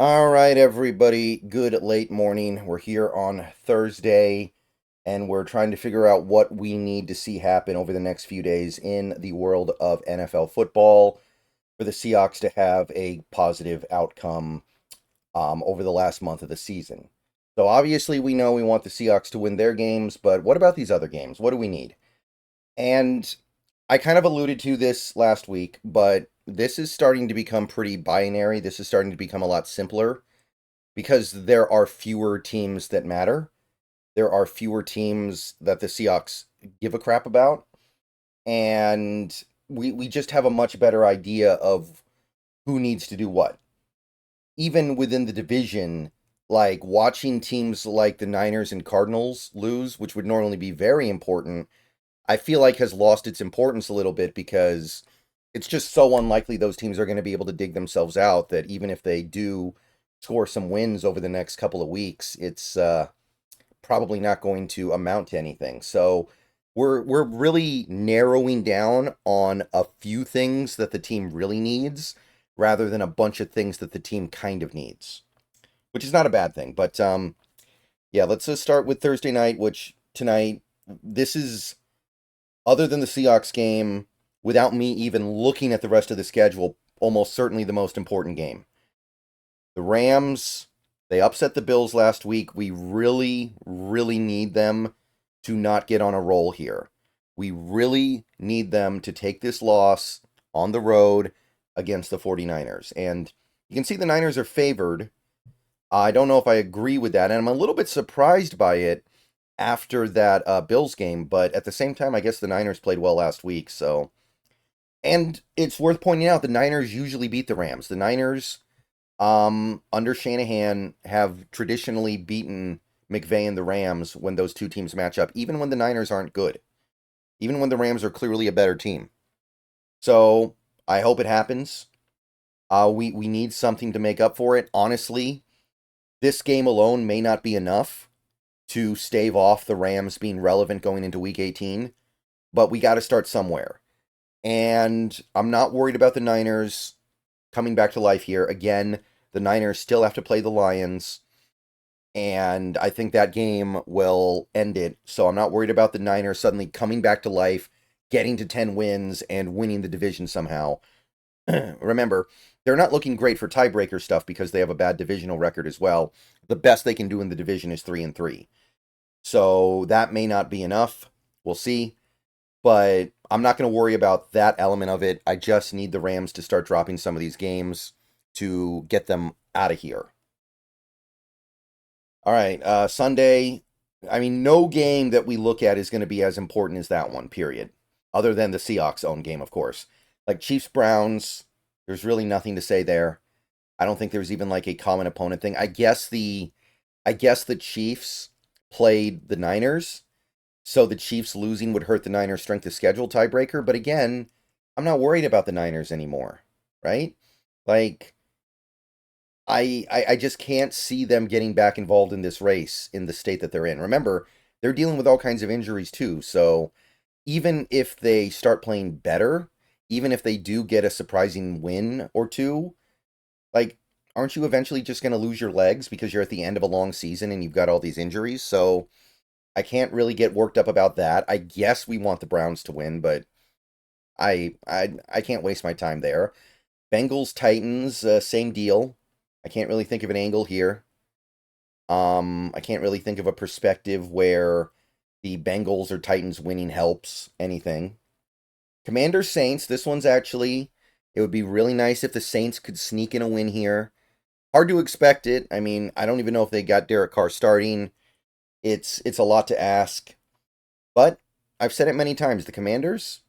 All right, everybody. Good late morning. We're here on Thursday, and we're trying to figure out what we need to see happen over the next few days in the world of NFL football for the Seahawks to have a positive outcome over the last month of the season. So obviously, we know we want the Seahawks to win their games, but what about these other games? What do we need? And I kind of alluded to this last week, but this is starting to become pretty binary. This is starting to become a lot simpler because there are fewer teams that matter. There are fewer teams that the Seahawks give a crap about. And we just have a much better idea of who needs to do what. Even within the division, like watching teams like the Niners and Cardinals lose, which would normally be very important, I feel like has lost its importance a little bit because it's just so unlikely those teams are going to be able to dig themselves out that even if they do score some wins over the next couple of weeks, it's probably not going to amount to anything. So we're really narrowing down on a few things that the team really needs rather than a bunch of things that the team kind of needs, which is not a bad thing. But yeah, let's just start with Thursday night, which tonight this is other than the Seahawks game, without me even looking at the rest of the schedule, almost certainly the most important game. The Rams, they upset the Bills last week. We really, really need them to not get on a roll here. We really need them to take this loss on the road against the 49ers. And you can see the Niners are favored. I don't know if I agree with that, and I'm a little bit surprised by it after that Bills game, but at the same time, I guess the Niners played well last week, so. And it's worth pointing out the Niners usually beat the Rams. The Niners, under Shanahan, have traditionally beaten McVay and the Rams when those two teams match up, even when the Niners aren't good, even when the Rams are clearly a better team. So I hope it happens. We need something to make up for it. Honestly, this game alone may not be enough to stave off the Rams being relevant going into Week 18, but we got to start somewhere. And I'm not worried about the Niners coming back to life here. Again, the Niners still have to play the Lions, and I think that game will end it. So I'm not worried about the Niners suddenly coming back to life, getting to 10 wins, and winning the division somehow. Remember, they're not looking great for tiebreaker stuff because they have a bad divisional record as well. The best they can do in the division is 3-3. So that may not be enough. We'll see. But I'm not going to worry about that element of it. I just need the Rams to start dropping some of these games to get them out of here. All right, Sunday. I mean, no game that we look at is going to be as important as that one, period. Other than the Seahawks' own game, of course. Like Chiefs Browns, there's really nothing to say there. I don't think there's even like a common opponent thing. I guess the Chiefs played the Niners, so the Chiefs losing would hurt the Niners' strength of schedule tiebreaker. But again, I'm not worried about the Niners anymore, right? Like, I just can't see them getting back involved in this race in the state that they're in. Remember, they're dealing with all kinds of injuries too. So even if they start playing better, even if they do get a surprising win or two, like, aren't you eventually just going to lose your legs because you're at the end of a long season and you've got all these injuries? So I can't really get worked up about that. I guess we want the Browns to win, but I can't waste my time there. Bengals Titans, same deal. I can't really think of an angle here. I can't really think of a perspective where the Bengals or Titans winning helps anything. Commanders Saints, this one's actually, it would be really nice if the Saints could sneak in a win here. Hard to expect it. I mean, I don't even know if they got Derek Carr starting. It's a lot to ask. But I've said it many times, the Commanders,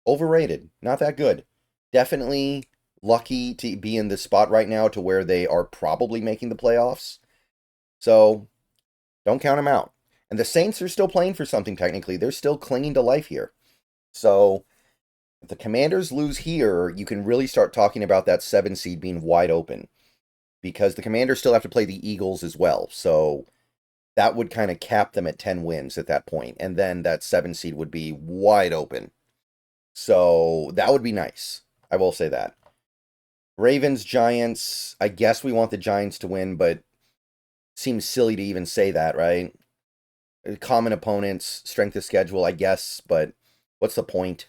overrated. Not that good. Definitely lucky to be in this spot right now to where they are probably making the playoffs. So don't count them out. And the Saints are still playing for something technically. They're still clinging to life here. So if the Commanders lose here, you can really start talking about that 7 seed being wide open. Because the Commanders still have to play the Eagles as well. So that would kind of cap them at 10 wins at that point. And then that 7 seed would be wide open. So that would be nice. I will say that. Ravens, Giants. I guess we want the Giants to win, but seems silly to even say that, right? Common opponents, strength of schedule, I guess, but what's the point?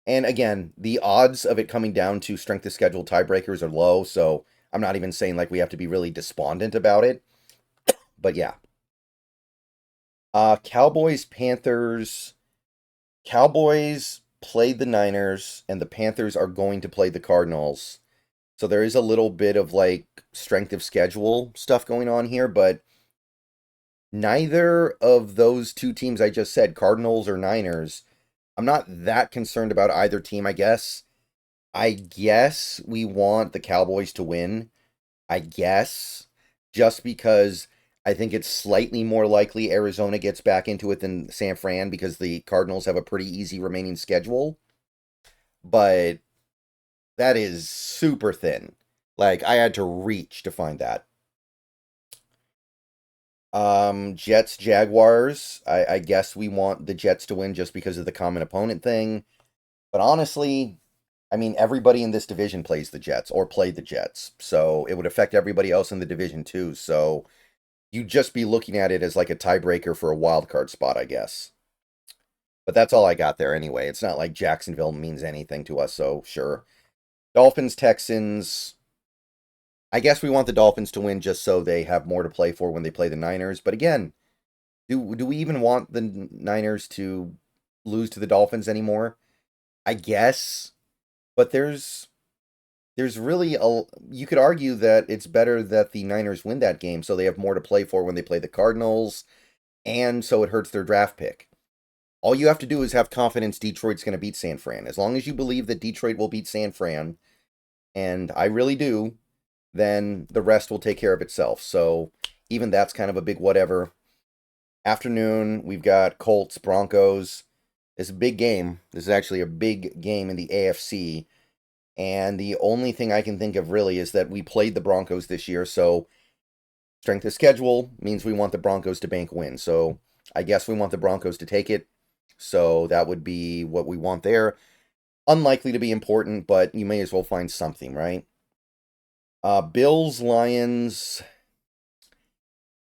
And again, the odds of it coming down to strength of schedule tiebreakers are low, so I'm not even saying like we have to be really despondent about it. But yeah. Cowboys, Panthers. Cowboys played the Niners, and the Panthers are going to play the Cardinals. So there is a little bit of like strength of schedule stuff going on here, but neither of those two teams I just said, Cardinals or Niners, I'm not that concerned about either team, I guess. I guess we want the Cowboys to win. I guess. Just because I think it's slightly more likely Arizona gets back into it than San Fran because the Cardinals have a pretty easy remaining schedule. But that is super thin. Like, I had to reach to find that. Jets, Jaguars. I guess we want the Jets to win just because of the common opponent thing. But honestly, I mean, everybody in this division plays the Jets or played the Jets. So it would affect everybody else in the division too. So you'd just be looking at it as like a tiebreaker for a wild card spot, I guess. But that's all I got there anyway. It's not like Jacksonville means anything to us, so sure. Dolphins, Texans. I guess we want the Dolphins to win just so they have more to play for when they play the Niners. But again, do we even want the Niners to lose to the Dolphins anymore? I guess, but there's really a you could argue that it's better that the Niners win that game so they have more to play for when they play the Cardinals, and so it hurts their draft pick. All you have to do is have confidence Detroit's going to beat San Fran. As long as you believe that Detroit will beat San Fran, and I really do, then the rest will take care of itself. So even that's kind of a big whatever. Afternoon, we've got Colts, Broncos. It's a big game. This is actually a big game in the AFC. And the only thing I can think of really is that we played the Broncos this year. So strength of schedule means we want the Broncos to bank win. So I guess we want the Broncos to take it. So that would be what we want there. Unlikely to be important, but you may as well find something, right? Bills, Lions.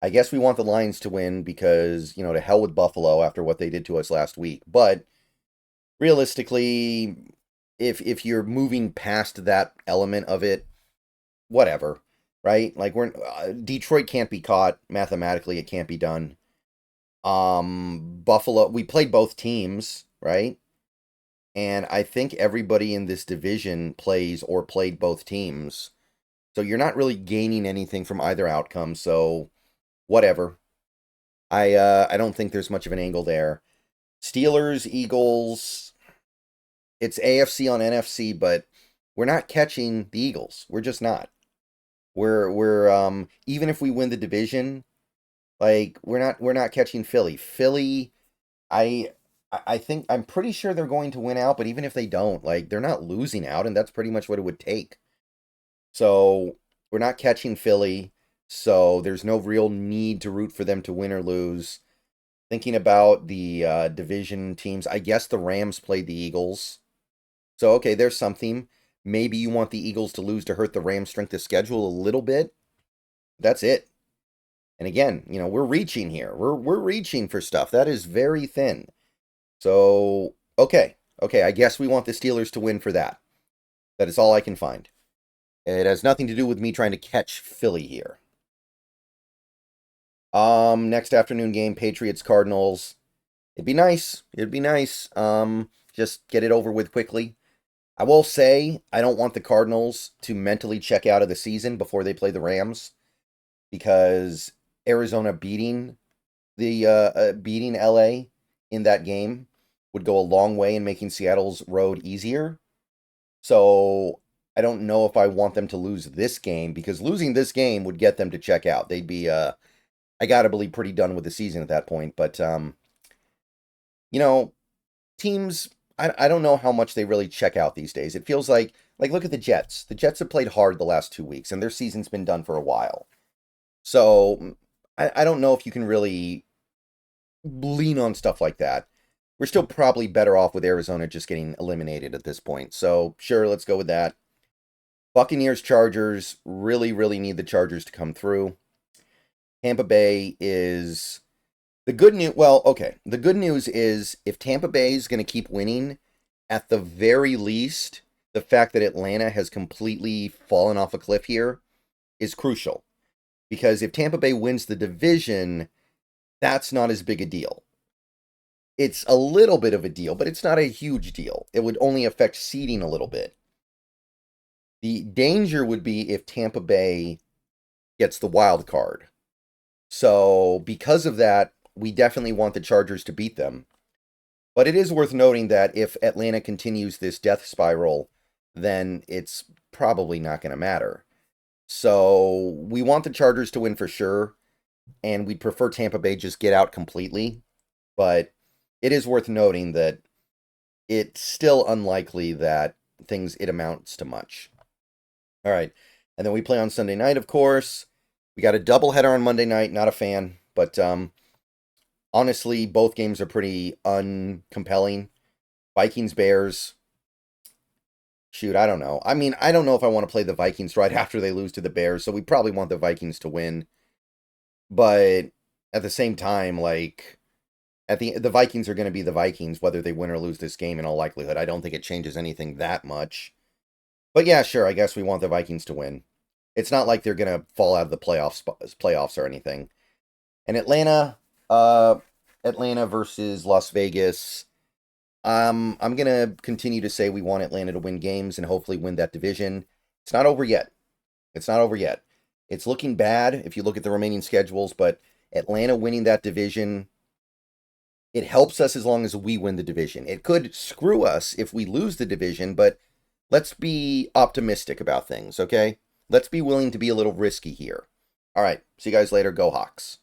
I guess we want the Lions to win because, to hell with Buffalo after what they did to us last week. But realistically, if you're moving past that element of it, whatever, right? Like Detroit can't be caught mathematically; it can't be done. Buffalo, we played both teams, right? And I think everybody in this division plays or played both teams. So you're not really gaining anything from either outcome, so whatever. I don't think there's much of an angle there. Steelers, Eagles, it's AFC on NFC, but we're not catching the Eagles. We're just not. We're even if we win the division, like we're not catching Philly. Philly, I I think I'm pretty sure they're going to win out, but even if they don't, like they're not losing out, and that's pretty much what it would take. So we're not catching Philly, so there's no real need to root for them to win or lose. Thinking about the division teams, I guess the Rams played the Eagles. So okay, there's something. Maybe you want the Eagles to lose to hurt the Rams' strength of schedule a little bit. That's it. And again, we're reaching here. We're reaching for stuff. That is very thin. So, okay. Okay, I guess we want the Steelers to win for that. That is all I can find. It has nothing to do with me trying to catch Philly here. Next afternoon game, Patriots Cardinals. It'd be nice. It'd be nice. Just get it over with quickly. I will say I don't want the Cardinals to mentally check out of the season before they play the Rams, because Arizona beating LA in that game would go a long way in making Seattle's road easier. So I don't know if I want them to lose this game, because losing this game would get them to check out. They'd be I gotta believe pretty done with the season at that point. But teams, I don't know how much they really check out these days. It feels like look at the Jets. The Jets have played hard the last 2 weeks, and their season's been done for a while. So I don't know if you can really lean on stuff like that. We're still probably better off with Arizona just getting eliminated at this point. So sure, let's go with that. Buccaneers, Chargers, really, really need the Chargers to come through. Tampa Bay is the good news. Well, okay. The good news is if Tampa Bay is going to keep winning, at the very least, the fact that Atlanta has completely fallen off a cliff here is crucial. Because if Tampa Bay wins the division, that's not as big a deal. It's a little bit of a deal, but it's not a huge deal. It would only affect seeding a little bit. The danger would be if Tampa Bay gets the wild card. So, because of that, we definitely want the Chargers to beat them. But it is worth noting that if Atlanta continues this death spiral, then it's probably not going to matter. So, we want the Chargers to win for sure, and we'd prefer Tampa Bay just get out completely. But it is worth noting that it's still unlikely that it amounts to much. All right. And then we play on Sunday night, of course. We got a doubleheader on Monday night. Not a fan, but honestly, both games are pretty uncompelling. Vikings, Bears. Shoot, I don't know. I mean, I don't know if I want to play the Vikings right after they lose to the Bears, so we probably want the Vikings to win. But at the same time, like, the Vikings are going to be the Vikings, whether they win or lose this game in all likelihood. I don't think it changes anything that much. But yeah, sure, I guess we want the Vikings to win. It's not like they're going to fall out of the playoffs or anything. And Atlanta versus Las Vegas. I'm going to continue to say we want Atlanta to win games and hopefully win that division. It's not over yet. It's not over yet. It's looking bad if you look at the remaining schedules, but Atlanta winning that division, it helps us as long as we win the division. It could screw us if we lose the division, but let's be optimistic about things, okay? Let's be willing to be a little risky here. All right, see you guys later. Go Hawks.